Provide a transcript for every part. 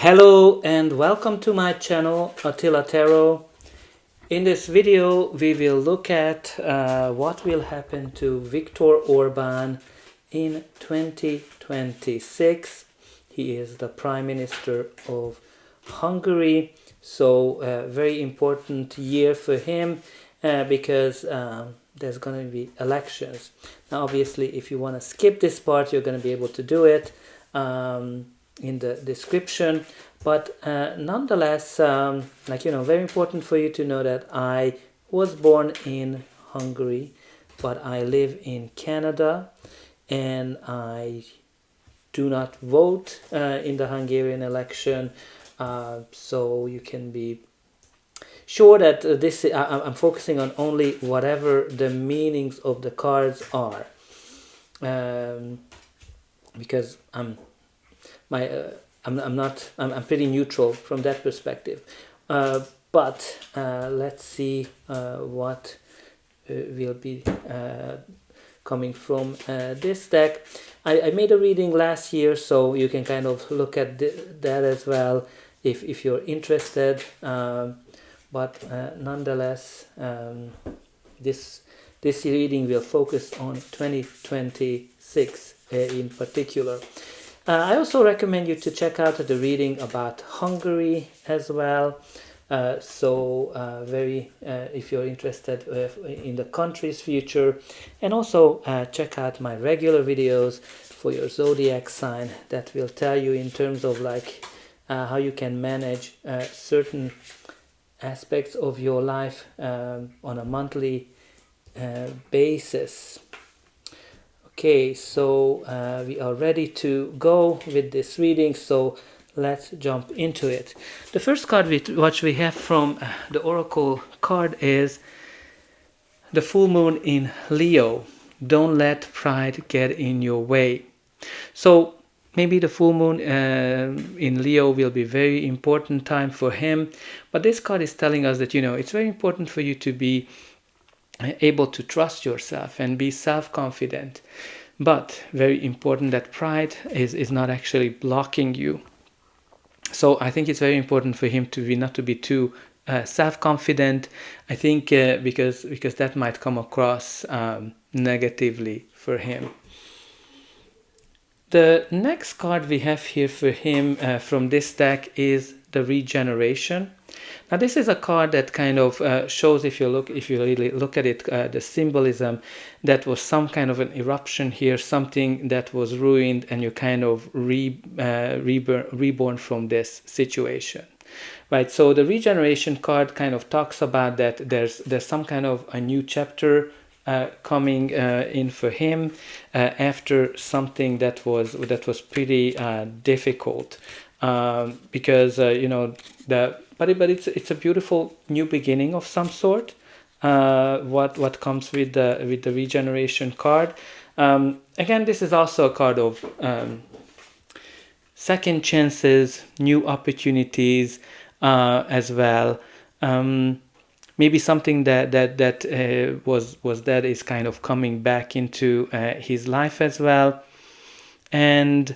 Hello and welcome to my channel Attila Tarot. In this video we will look at what will happen to Viktor Orban in 2026. He is the Prime Minister of Hungary, so a very important year for him because there's going to be elections. Now obviously if you want to skip this part you're going to be able to do it in the description, but nonetheless, very important for you to know that I was born in Hungary, but I live in Canada, and I do not vote in the Hungarian election, so you can be sure that I'm focusing on only whatever the meanings of the cards are, because I'm pretty neutral from that perspective, but let's see what will be coming from this deck. I made a reading last year, so you can kind of look at that as well if you're interested, but nonetheless this reading will focus on 2026 in particular. I also recommend you to check out the reading about Hungary as well. If you're interested in the country's future, and also check out my regular videos for your zodiac sign that will tell you in terms of how you can manage certain aspects of your life on a monthly basis. Okay, so we are ready to go with this reading, so let's jump into it. The first card which we have from the Oracle card is the full moon in Leo. Don't let pride get in your way. So maybe the full moon in Leo will be a very important time for him, but this card is telling us that, it's very important for you to be able to trust yourself and be self-confident, but very important that pride is not actually blocking you. So I think it's very important for him not to be too self-confident. I think because that might come across negatively for him. The next card we have here for him from this deck is the regeneration. Now this is a card that kind of shows, if you really look at it, the symbolism that was some kind of an eruption here, something that was ruined, and you kind of reborn from this situation, right? So the regeneration card kind of talks about that there's some kind of a new chapter coming in for him after something that was pretty difficult, because but it's a beautiful new beginning of some sort. What comes with the regeneration card. Again, this is also a card of second chances, new opportunities as well. Maybe something that was dead is kind of coming back into his life as well, and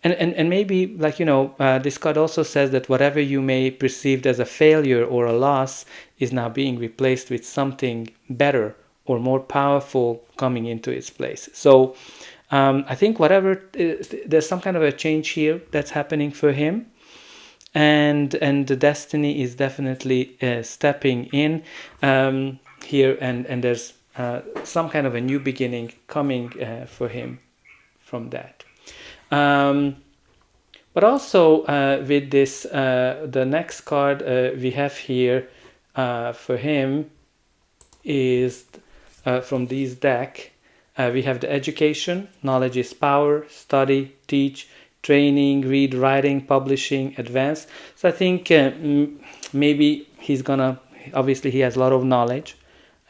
maybe this card also says that whatever you may perceive as a failure or a loss is now being replaced with something better or more powerful coming into its place. So I think there's some kind of a change here that's happening for him, and the destiny is definitely stepping in here, and there's some kind of a new beginning coming for him from that. But also with this, the next card we have here for him is from this deck. We have the education, knowledge is power, study, teach, training, read, writing, publishing, advance. So I think maybe obviously he has a lot of knowledge,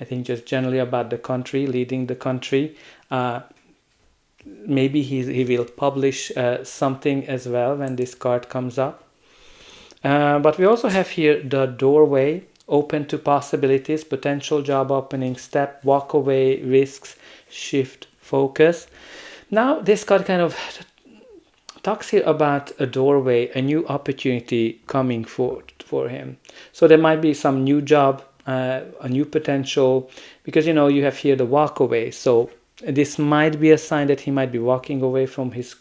I think just generally about the country, leading the country. Maybe he will publish something as well when this card comes up. But we also have here the doorway, open to possibilities, potential job opening, step, walk away, risks, shift, focus. Now this card kind of talks here about a doorway, a new opportunity coming for him. So there might be some new job, a new potential, because you have here the walk away. So this might be a sign that he might be walking away from his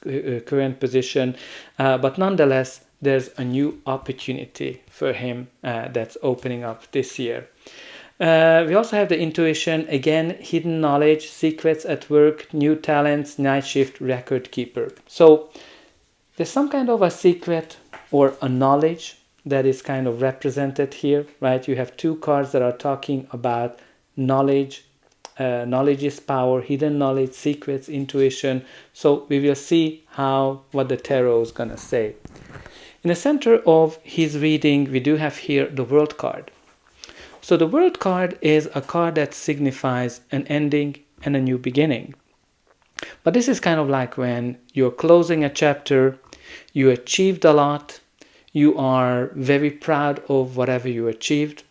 current position, but nonetheless, there's a new opportunity for him that's opening up this year. We also have the intuition, again, hidden knowledge, secrets at work, new talents, night shift, record keeper. So there's some kind of a secret or a knowledge that is kind of represented here, right? You have two cards that are talking about knowledge. Knowledge is power, hidden knowledge, secrets, intuition. So we will see what the tarot is going to say. In the center of his reading, we do have here the World card. So the World card is a card that signifies an ending and a new beginning. But this is kind of like when you're closing a chapter, you achieved a lot, you are very proud of whatever you achieved,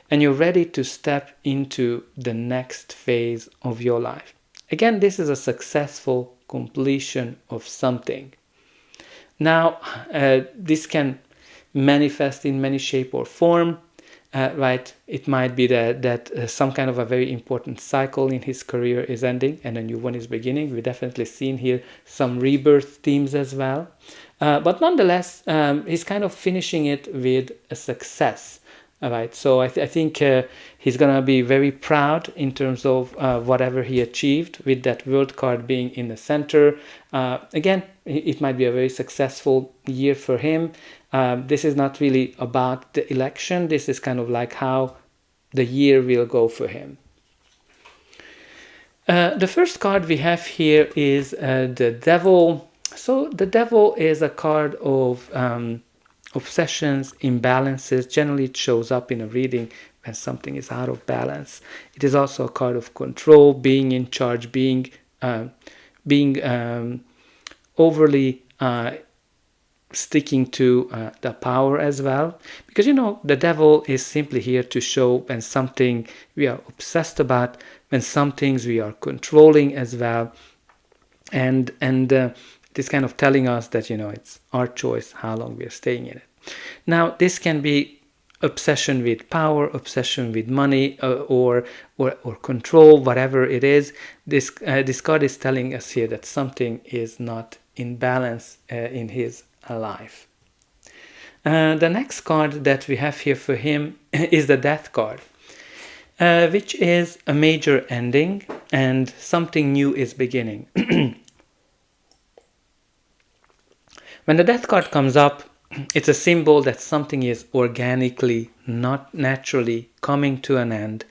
and you're ready to step into the next phase of your life. Again, this is a successful completion of something. Now, this can manifest in many shape or form. Right, it might be that some kind of a very important cycle in his career is ending and a new one is beginning. We definitely seen here some rebirth themes as well. But nonetheless, he's kind of finishing it with a success. All right, so I think he's going to be very proud in terms of whatever he achieved, with that World card being in the center. Again, it might be a very successful year for him. This is not really about the election. This is kind of like how the year will go for him. The first card we have here is the Devil. So the Devil is a card of obsessions, imbalances. Generally, it shows up in a reading when something is out of balance. It is also a card of control, being in charge, being overly sticking to the power as well. Because, the Devil is simply here to show when something we are obsessed about, when some things we are controlling as well. And it is kind of telling us that, it's our choice how long we are staying in it. Now, this can be obsession with power, obsession with money, or control, whatever it is. This card is telling us here that something is not in balance in his life. The next card that we have here for him is the Death card, which is a major ending and something new is beginning. When the Death card comes up, it's a symbol that something is organically, not naturally coming to an end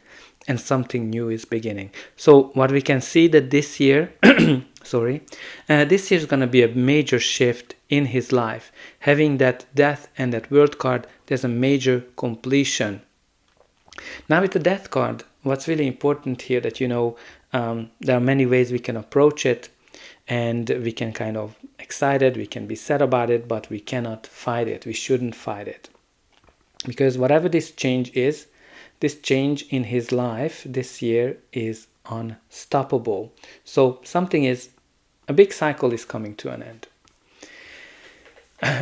and something new is beginning. So what we can see that this year, this year is going to be a major shift in his life. Having that Death and that World card, there's a major completion. Now with the Death card, what's really important here that, there are many ways we can approach it. And we can kind of excited, we can be sad about it, but we cannot fight it. We shouldn't fight it. Because whatever this change is, this change in his life this year is unstoppable. So a big cycle is coming to an end.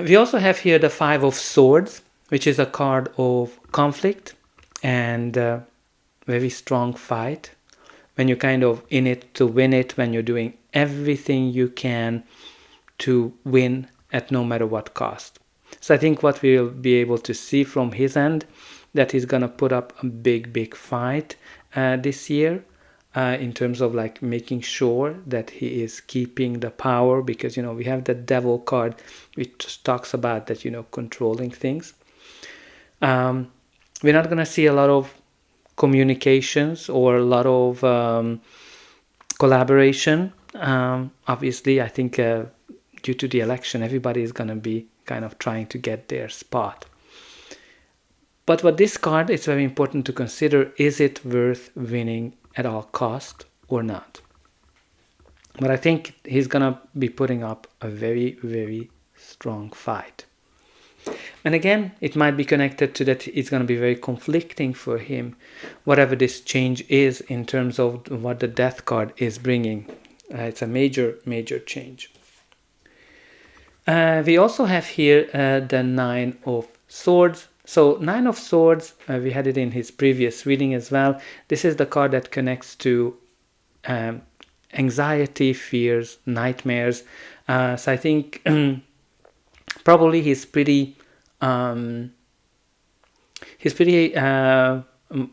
We also have here the Five of Swords, which is a card of conflict and very strong fight. When you're kind of in it to win it, when you're doing everything you can to win at no matter what cost. So I think what we'll be able to see from his end, that he's going to put up a big fight this year in terms of like making sure that he is keeping the power, because, we have the Devil card, which talks about that, controlling things. We're not going to see a lot of communications or a lot of collaboration. Obviously, I think due to the election, everybody is going to be kind of trying to get their spot. But what this card is very important to consider, is it worth winning at all cost or not? But I think he's going to be putting up a very strong fight. And again, it might be connected to that it's going to be very conflicting for him, whatever this change is in terms of what the Death card is bringing. It's a major change. We also have here the Nine of Swords. So Nine of Swords, we had it in his previous reading as well. This is the card that connects to anxiety, fears, nightmares. So I think probably he's pretty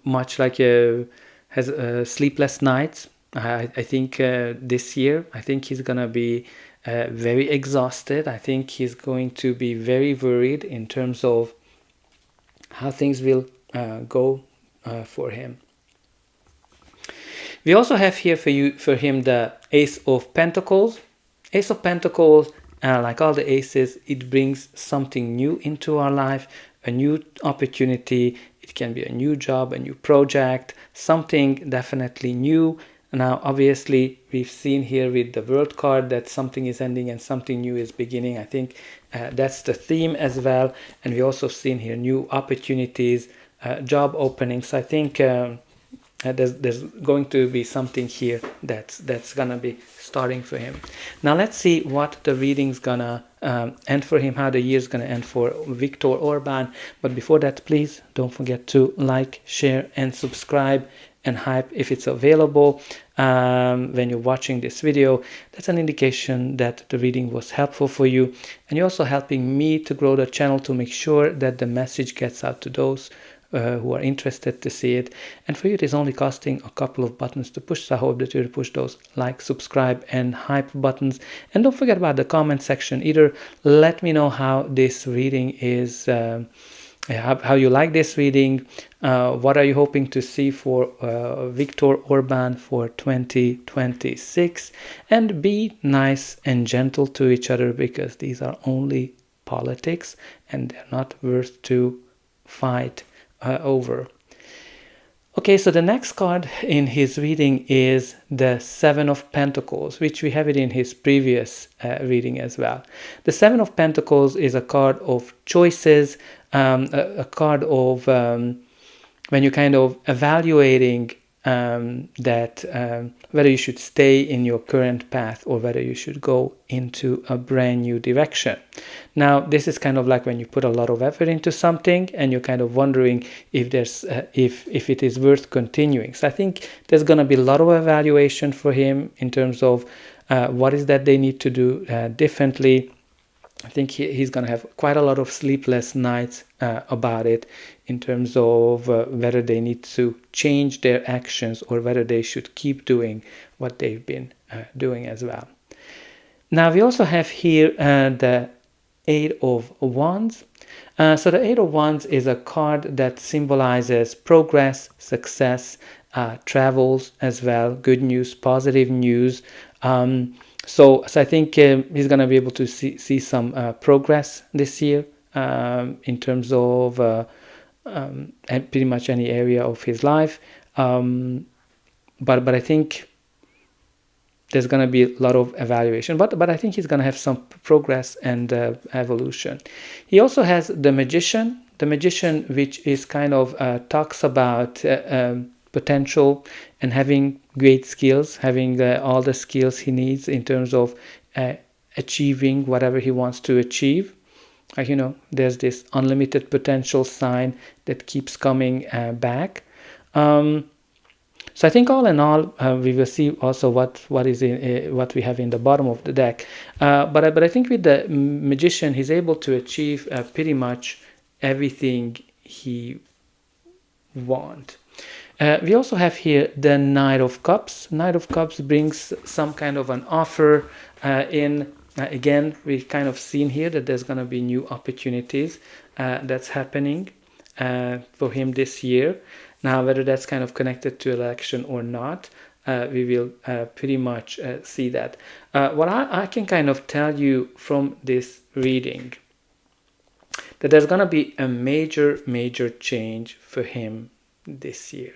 much like has sleepless nights. I think this year, I think he's gonna be very exhausted. I think he's going to be very worried in terms of how things will go for him. We also have here for him the Ace of Pentacles. Ace of Pentacles, like all the aces, it brings something new into our life, a new opportunity. It can be a new job, a new project, something definitely new. Now, obviously, we've seen here with the World card that something is ending and something new is beginning. I think that's the theme as well. And we also seen here new opportunities, job openings. I think there's going to be something here that's gonna be starting for him. Now let's see what the reading's gonna end for him, how the year's gonna end for Viktor Orban. But before that, please don't forget to like, share, and subscribe, and hype if it's available when you're watching this video. That's an indication that the reading was helpful for you, and you're also helping me to grow the channel to make sure that the message gets out to those who are interested to see it. And for you, it is only costing a couple of buttons to push, so I hope that you push those like, subscribe, and hype buttons. And don't forget about the comment section either. Let me know how this reading is, how you like this reading. What are you hoping to see for Viktor Orban for 2026? And be nice and gentle to each other, because these are only politics and they're not worth to fight over. Okay, so the next card in his reading is the Seven of Pentacles, which we have it in his previous reading as well. The Seven of Pentacles is a card of choices, a card of when you're kind of evaluating whether you should stay in your current path or whether you should go into a brand new direction. Now, this is kind of like when you put a lot of effort into something and you're kind of wondering if there's if it is worth continuing. So I think there's going to be a lot of evaluation for him in terms of what is that they need to do differently. I think he's going to have quite a lot of sleepless nights about it, in terms of whether they need to change their actions or whether they should keep doing what they've been doing as well. Now we also have here the Eight of Wands. So the Eight of Wands is a card that symbolizes progress, success, travels as well, good news, positive news. So I think he's going to be able to see some progress this year in terms of pretty much any area of his life. But I think there's going to be a lot of evaluation. But I think he's going to have some progress and evolution. He also has the Magician. The Magician, which is kind of talks about potential and having great skills, having all the skills he needs in terms of achieving whatever he wants to achieve. There's this unlimited potential sign that keeps coming back. So I think all in all, we will see also what we have in the bottom of the deck. But I think with the Magician, he's able to achieve pretty much everything he wants. We also have here the Knight of Cups. Knight of Cups brings some kind of an offer in. Again, we've kind of seen here that there's going to be new opportunities that's happening for him this year. Now, whether that's kind of connected to election or not, we will pretty much see that. What I can kind of tell you from this reading, that there's going to be a major change for him this year.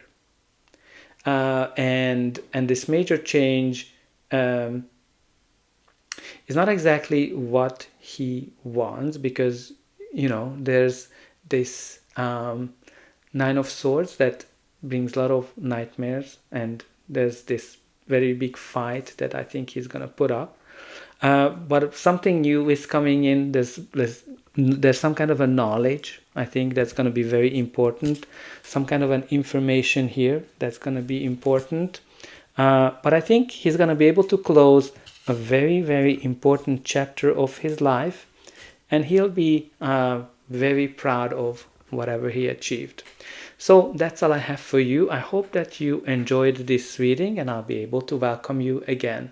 And this major change is not exactly what he wants, because there's this Nine of Swords that brings a lot of nightmares, and there's this very big fight that I think he's gonna put up. But something new is coming in. There's some kind of a knowledge, I think, that's going to be very important. Some kind of an information here that's going to be important. But I think he's going to be able to close a very, very important chapter of his life, and he'll be very proud of whatever he achieved. So that's all I have for you. I hope that you enjoyed this reading, and I'll be able to welcome you again.